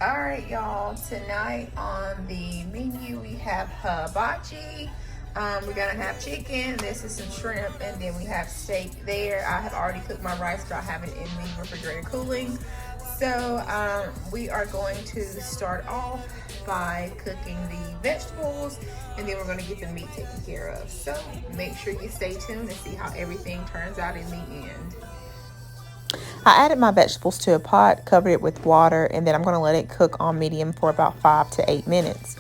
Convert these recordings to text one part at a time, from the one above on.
Alright, y'all, tonight on the menu we have hibachi. We're gonna have chicken, this is some shrimp, and then we have steak there. I have already cooked my rice, but I have it in the refrigerator cooling. So we are going to start off by cooking the vegetables, and then we're going to get the meat taken care of. So make sure you stay tuned and see how everything turns out in the end. I added my vegetables to a pot, covered it with water, and then I'm going to let it cook on medium for about 5 to 8 minutes.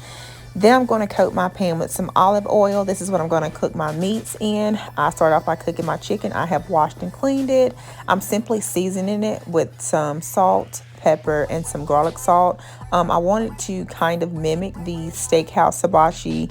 Then I'm going to coat my pan with some olive oil. This is what I'm going to cook my meats in. I start off by cooking my chicken. I have washed and cleaned it. I'm simply seasoning it with some salt, pepper, and some garlic salt. I wanted to kind of mimic the steakhouse hibachi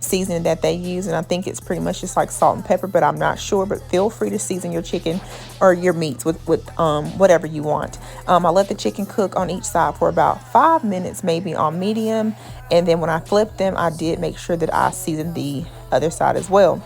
seasoning that they use, and I think it's pretty much just like salt and pepper, but I'm not sure. But feel free to season your chicken or your meats with whatever you want. I let the chicken cook on each side for about 5 minutes, maybe on medium, and then when I flipped them, I did make sure that I seasoned the other side as well.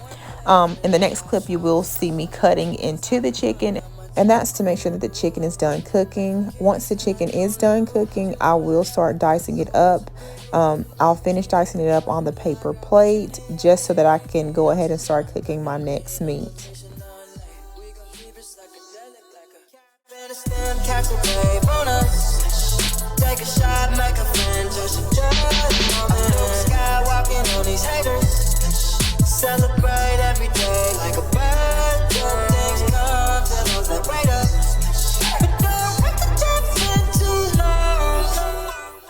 In the next clip, you will see me cutting into the chicken, and that's to make sure that the chicken is done cooking. Once the chicken is done cooking, I will start dicing it up. I'll finish dicing it up on the paper plate just so that I can go ahead and start cooking my next meat. Take a shot, make a friend, just a skywalking on these haters. Celebrate every day like a birthday. Things come to those that wait up. But don't wait the chance too long.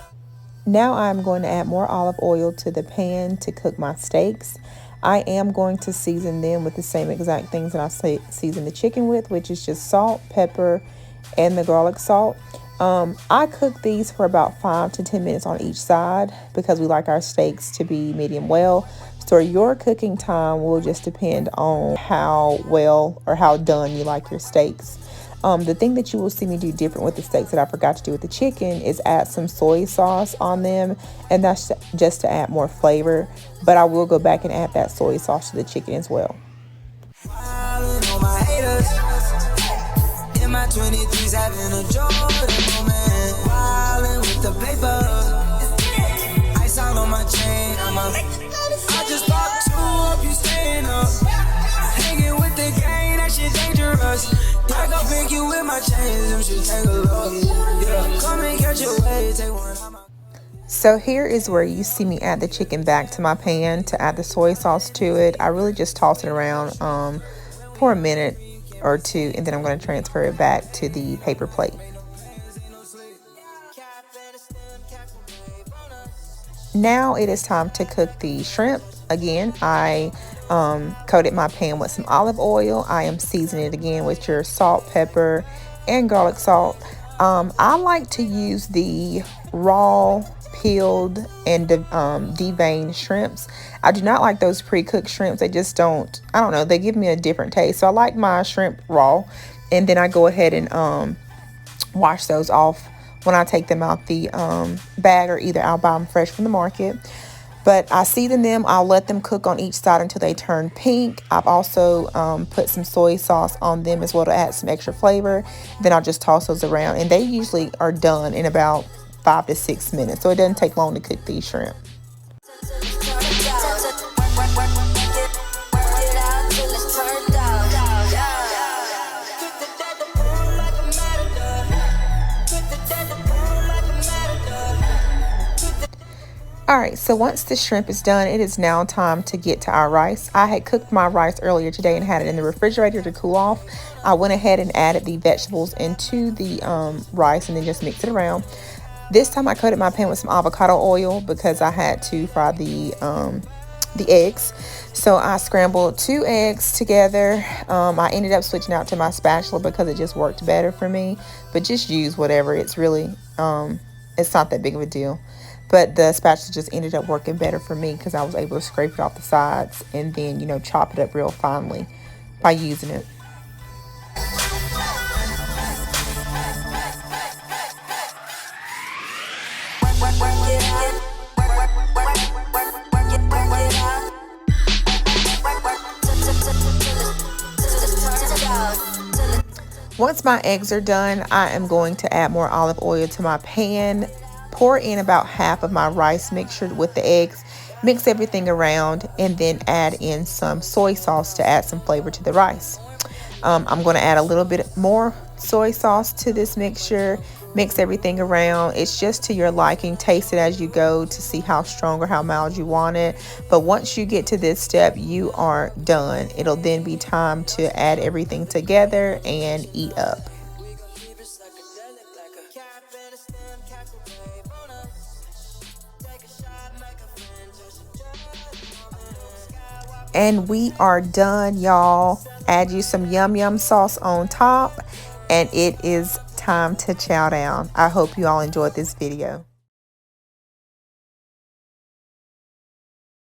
Now I'm going to add more olive oil to the pan to cook my steaks. I am going to season them with the same exact things that I season the chicken with, which is just salt, pepper, and the garlic salt. I cook these for about 5 to 10 minutes on each side because we like our steaks to be medium well. So your cooking time will just depend on how well or how done you like your steaks. The thing that you will see me do different with the steaks that I forgot to do with the chicken is add some soy sauce on them, and that's just to add more flavor. But I will go back and add that soy sauce to the chicken as well. In my 23s, having a Jordan moment, wildin' with the paper, ice out on my chain, I just popped 2 up, you staying up, hanging with the gang, that shit dangerous, I go pick you with my chains, them shit take a look, yeah, come and catch your way, take one out my... So here is where you see me add the chicken back to my pan to add the soy sauce to it. I really just toss it around for a minute or 2, and then I'm going to transfer it back to the paper plate. Now it is time to cook the shrimp. Again, I coated my pan with some olive oil. I am seasoning it again with your salt, pepper, and garlic salt. I like to use the raw, peeled, and deveined shrimps. I do not like those pre-cooked shrimps. They just don't, I don't know, they give me a different taste. So I like my shrimp raw, and then I go ahead and wash those off when I take them out the bag, or either I'll buy them fresh from the market. But I season them. I'll let them cook on each side until they turn pink. I've also put some soy sauce on them as well to add some extra flavor. Then I'll just toss those around, and they usually are done in about 5 to 6 minutes, so it doesn't take long to cook these shrimp. Alright, so once the shrimp is done, it is now time to get to our rice. I had cooked my rice earlier today and had it in the refrigerator to cool off. I went ahead and added the vegetables into the rice and then just mixed it around. This time I coated my pan with some avocado oil because I had to fry the eggs. So I scrambled 2 eggs together. I ended up switching out to my spatula because it just worked better for me. But just use whatever. It's really, it's not that big of a deal. But the spatula just ended up working better for me because I was able to scrape it off the sides and then, you know, chop it up real finely by using it. Once my eggs are done, I am going to add more olive oil to my pan, pour in about half of my rice mixture with the eggs, mix everything around, and then add in some soy sauce to add some flavor to the rice. I'm going to add a little bit more soy sauce to this mixture, mix everything around. It's just to your liking. Taste it as you go to see how strong or how mild you want it. But once you get to this step, you are done. It'll then be time to add everything together and eat up. And we are done, y'all. Add you some yum yum sauce on top, and it is time to chow down. I hope you all enjoyed this video.